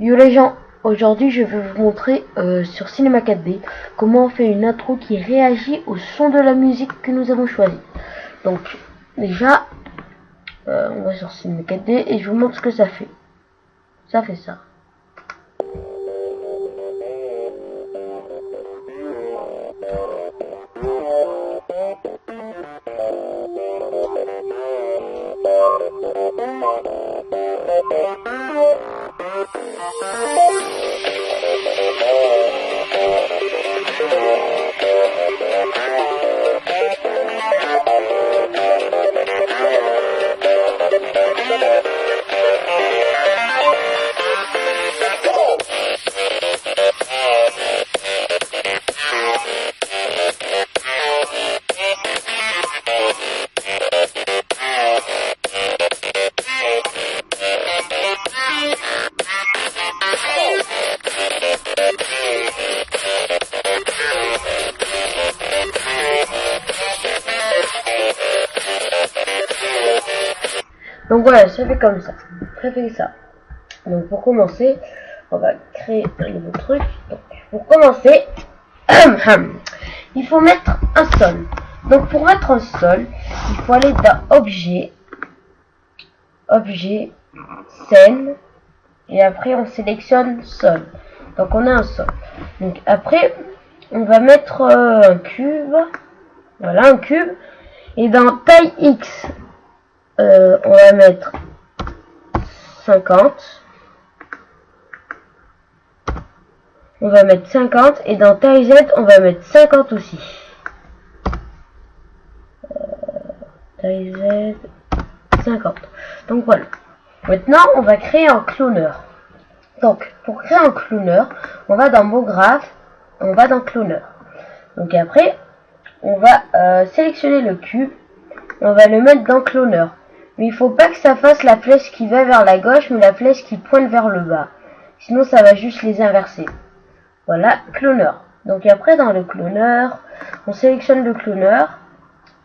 Yo les gens, aujourd'hui je vais vous montrer sur Cinema 4D comment on fait une intro qui réagit au son de la musique que nous avons choisi. Donc déjà, on va sur Cinema 4D et je vous montre ce que ça fait. Ça fait ça. Donc voilà, ça fait comme ça. Ça fait ça. Donc pour commencer, on va créer un nouveau truc. Donc pour commencer, il faut mettre un sol. Donc pour mettre un sol, il faut aller dans Objet, Objet, Scène, et après on sélectionne sol. Donc on a un sol. Donc après, on va mettre un cube. Voilà, un cube. Et dans taille X, on va mettre 50. On va mettre 50 et dans taille Z, on va mettre 50 aussi. Taille Z, 50. Donc voilà. Maintenant, on va créer un cloneur. Donc, pour créer un cloneur, on va dans Mot graphe, on va dans cloneur. Donc après, on va sélectionner le cube, on va le mettre dans cloneur. Mais il faut pas que ça fasse la flèche qui va vers la gauche, mais la flèche qui pointe vers le bas. Sinon, ça va juste les inverser. Voilà, cloneur. Donc après, dans le cloneur, on sélectionne le cloneur.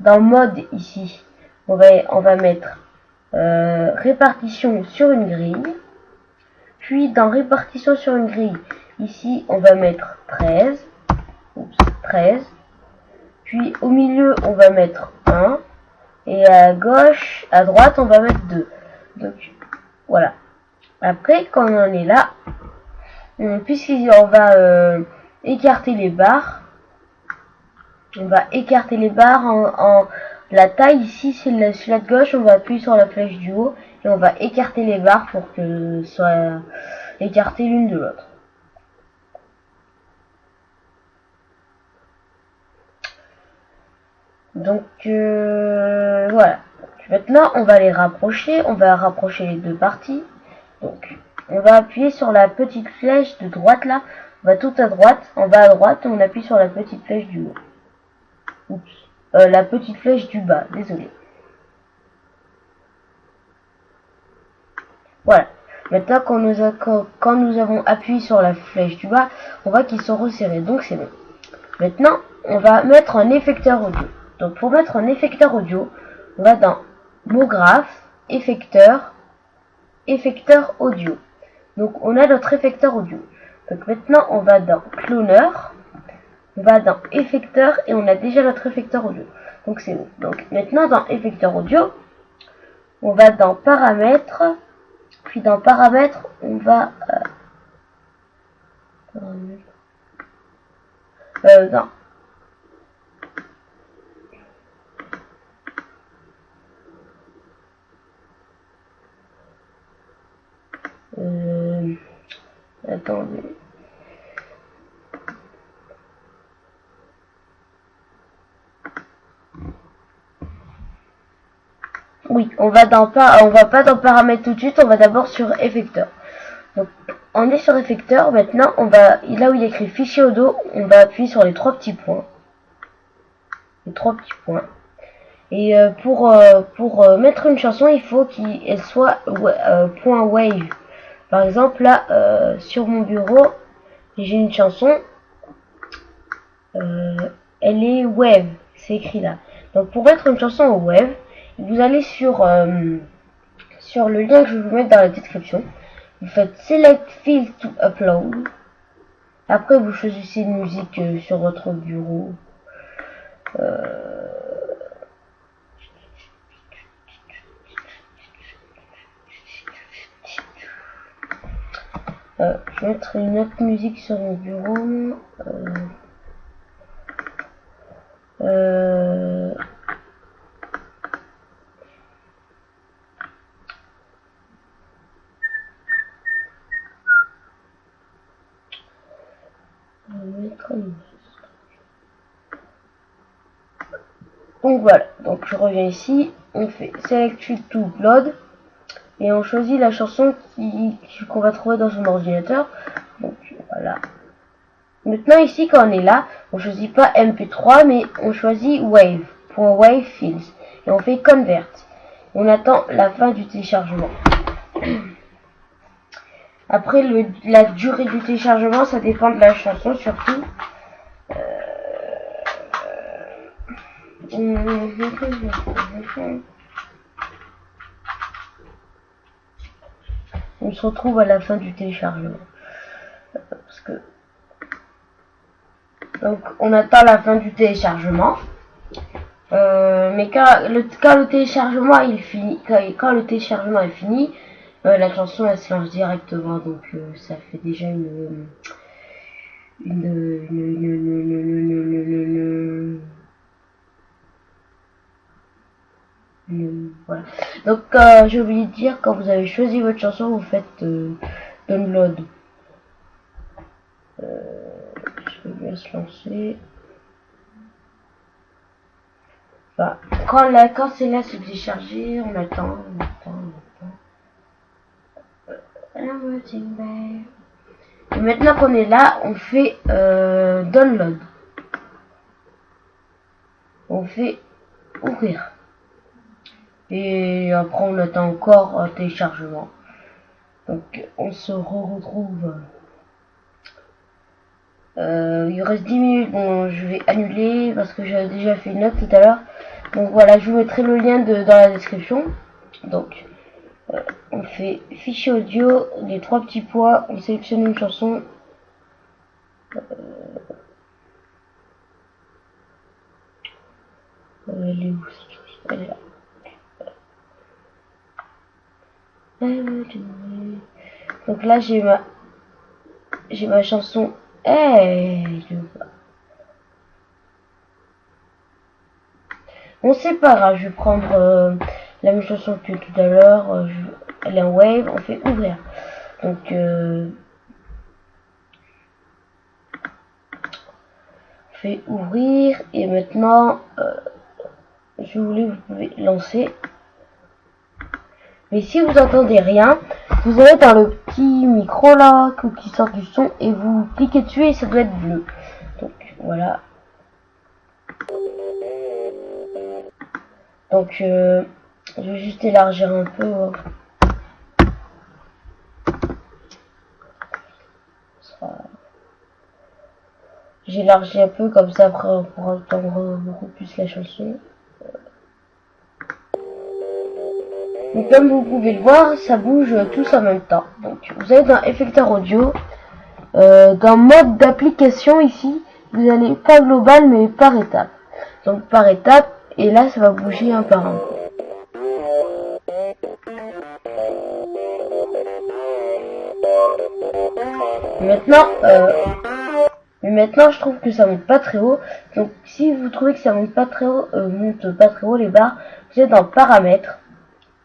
Dans mode, ici, on va mettre répartition sur une grille. Puis, dans répartition sur une grille, ici, on va mettre 13. Oups, 13. Puis, au milieu, on va mettre 1. Et à gauche, à droite, on va mettre 2. Donc, voilà. Après, quand on en est là, puisqu'on va écarter les barres, on va écarter les barres en la taille ici, c'est celui-là de gauche, on va appuyer sur la flèche du haut et on va écarter les barres pour que soient écartées l'une de l'autre. Donc voilà. Maintenant, on va les rapprocher, on va rapprocher les deux parties. Donc on va appuyer sur la petite flèche de droite là, on va tout à droite, en bas à droite, on appuie sur la petite flèche du haut. Oups. La petite flèche du bas, désolé. Voilà. Maintenant, quand nous avons appuyé sur la flèche du bas, on voit qu'ils sont resserrés, donc c'est bon. Maintenant, on va mettre un effecteur audio. Donc pour mettre un effecteur audio, on va dans Mot graphe, effecteur, effecteur audio. Donc on a notre effecteur audio. Donc maintenant on va dans cloneur, on va dans effecteur et on a déjà notre effecteur audio. Donc c'est bon. Donc maintenant dans effecteur audio, on va dans paramètres, puis dans paramètres on va dans attendez. Oui, on va pas dans paramètres tout de suite, on va d'abord sur effecteur. Donc on est sur effecteur, maintenant on va là où il y a écrit fichier audio, on va appuyer sur les trois petits points. Les trois petits points. Et pour mettre une chanson, il faut qu'elle soit point wave. Par exemple là sur mon bureau, j'ai une chanson, elle est wave, c'est écrit là. Donc pour mettre une chanson au wave, vous allez sur le lien que je vais vous mettre dans la description. vous faites Select Field to Upload. Après, vous choisissez une musique sur votre bureau. Je vais mettre une autre musique sur mon bureau. Donc voilà, donc je reviens ici, on fait Select Field to Upload et on choisit la chanson qu'on va trouver dans son ordinateur. Donc voilà. Maintenant ici quand on est là, on choisit pas MP3 mais on choisit Wave pour Wave Fields et on fait Convert. On attend la fin du téléchargement. Après la durée du téléchargement, ça dépend de la chanson surtout. On se retrouve à la fin du téléchargement. Parce que donc on attend la fin du téléchargement. Mais quand le téléchargement il finit, quand le téléchargement est fini, la chanson elle se lance directement. Donc ça fait déjà voilà. Donc j'ai oublié de dire, quand vous avez choisi votre chanson, vous faites download. Je vais bien se lancer. Enfin, quand c'est là, c'est téléchargé, on attend. Et maintenant qu'on est là, on fait download. On fait ouvrir. Et après on attend encore un téléchargement. Donc on se retrouve. Il reste 10 minutes. Bon, je vais annuler parce que j'avais déjà fait une note tout à l'heure. Donc voilà, je vous mettrai le lien dans la description. Donc on fait fichier audio, les 3 petits points, on sélectionne une chanson. Elle est où cette chanson? Elle est là. Donc là j'ai ma chanson. Bon, c'est pas grave, je vais prendre la même chanson que tout à l'heure. Elle est en wave, on fait ouvrir. Donc on fait ouvrir et maintenant je voulais, vous pouvez lancer. Mais si vous entendez rien, vous allez dans le petit micro là qui sort du son et vous cliquez dessus et ça doit être bleu. Donc voilà. Donc je vais juste élargir un peu. J'élargis un peu comme ça, après on pourra entendre beaucoup plus la chanson. Donc comme vous pouvez le voir, ça bouge tous en même temps. Donc vous allez dans Effecteur Audio, dans Mode d'application ici, vous allez pas global mais par étape. Donc par étape, et là ça va bouger un par un. Maintenant je trouve que ça monte pas très haut. Donc si vous trouvez que ça monte pas très haut, les barres, vous êtes dans Paramètres.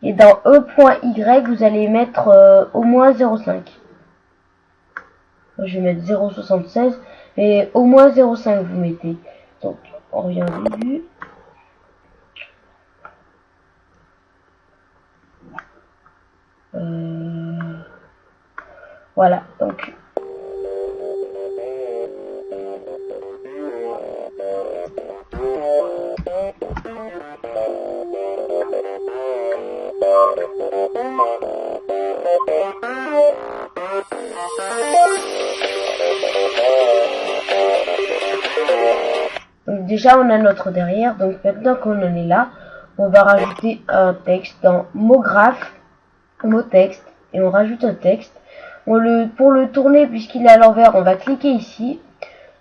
Et dans E.Y, vous allez mettre au moins 0,5. Je vais mettre 0,76. Et au moins 0,5 vous mettez. Donc, on revient au début. Voilà, donc... Donc déjà on a notre derrière, donc maintenant qu'on en est là, on va rajouter un texte dans mot graphe, mot texte, et on rajoute un texte. Pour le tourner, puisqu'il est à l'envers, on va cliquer ici.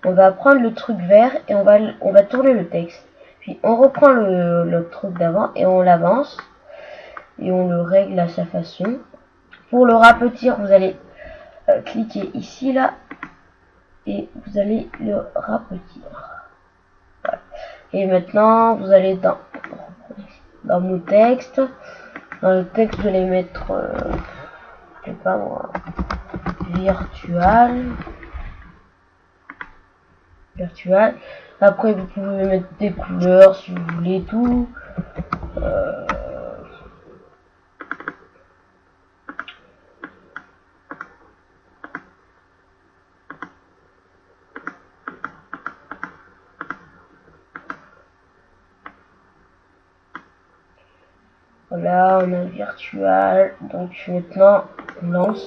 On va prendre le truc vert et on va tourner le texte. Puis on reprend le truc d'avant et on l'avance. Et on le règle à sa façon. Pour le rapetir, vous allez cliquer ici, là. Et vous allez le rapetir. Voilà. Et maintenant, vous allez dans mon texte. Dans le texte, vous allez mettre, je sais pas moi, virtual. Après, vous pouvez mettre des couleurs si vous voulez, tout. Voilà, on a virtual. Donc maintenant, on lance.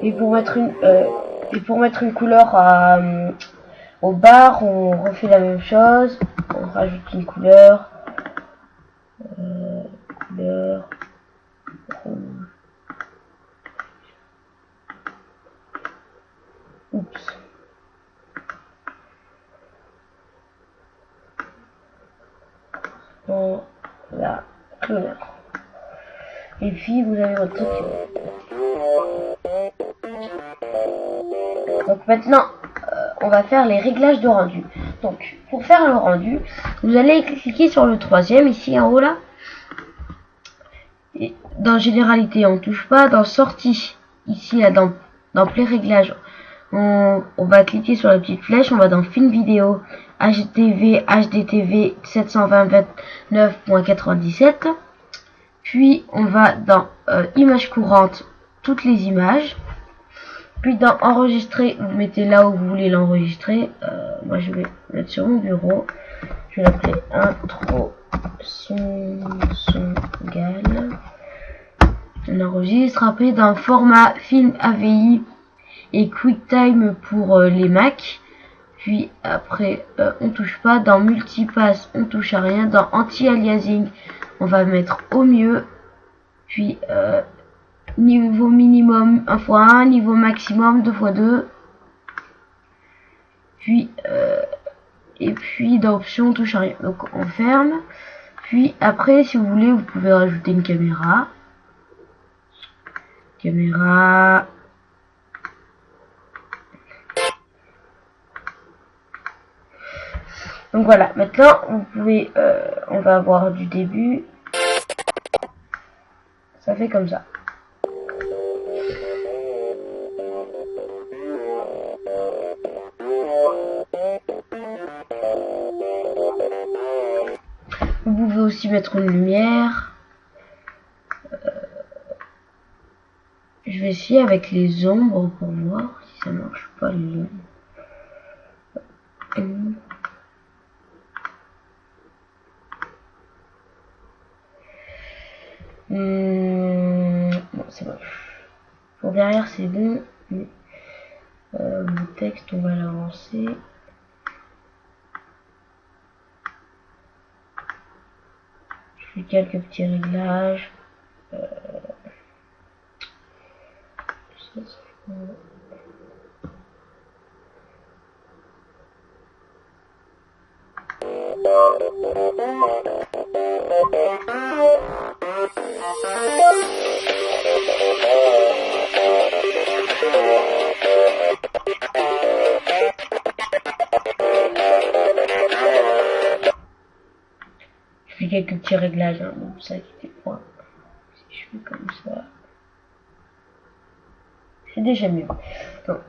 Et pour mettre une couleur au bar, on refait la même chose. On rajoute une couleur. Couleur rouge. Oups. Voilà, couleur. Et puis vous avez votre truc. Donc maintenant, on va faire les réglages de rendu. Donc pour faire le rendu, vous allez cliquer sur le troisième ici en haut là. Et dans généralité, on touche pas. Dans sortie, ici là dans play réglages, on va cliquer sur la petite flèche. On va dans film vidéo HDTV HDTV 729.97. Puis on va dans images courantes, toutes les images. Puis dans enregistrer, vous mettez là où vous voulez l'enregistrer. Moi je vais mettre sur mon bureau. Je vais l'appeler intro son gal. On enregistre. Après dans format film AVI et QuickTime pour les Mac. Puis après on touche pas. Dans multipass on touche à rien. Dans anti-aliasing on va mettre au mieux. Puis niveau minimum 1x1, niveau maximum 2x2. Puis et puis dans option on touche à rien. Donc on ferme. Puis après si vous voulez vous pouvez rajouter une caméra. Donc voilà, maintenant vous pouvez on va avoir du début. Ça fait comme ça. Vous pouvez aussi mettre une lumière. Je vais essayer avec les ombres pour voir si ça marche pas les ombres. Bon, c'est moche. Pour derrière, c'est bon. Le texte, on va l'avancer. Je fais quelques petits réglages. Je fais quelques petits réglages, hein, donc ça qui était point. Si je fais comme ça, c'est déjà mieux. Donc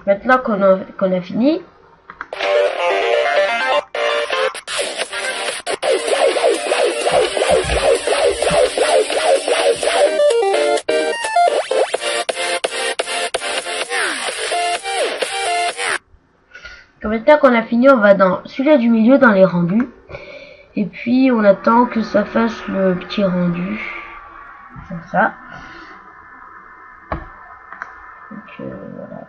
maintenant qu'on a fini, on va dans celui-là du milieu dans les rendus. Et puis on attend que ça fasse le petit rendu. Comme ça. Donc voilà.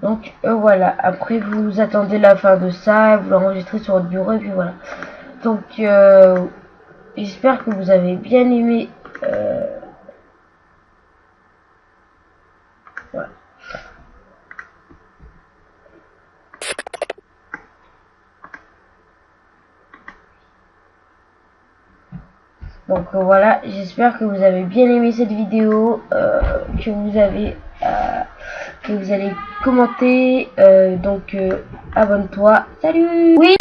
Donc voilà, après vous attendez la fin de ça, vous l'enregistrez sur votre bureau et puis voilà. Donc j'espère que vous avez bien aimé. Voilà. Donc voilà, j'espère que vous avez bien aimé cette vidéo, que vous allez commenter, donc abonne-toi. Salut. Oui.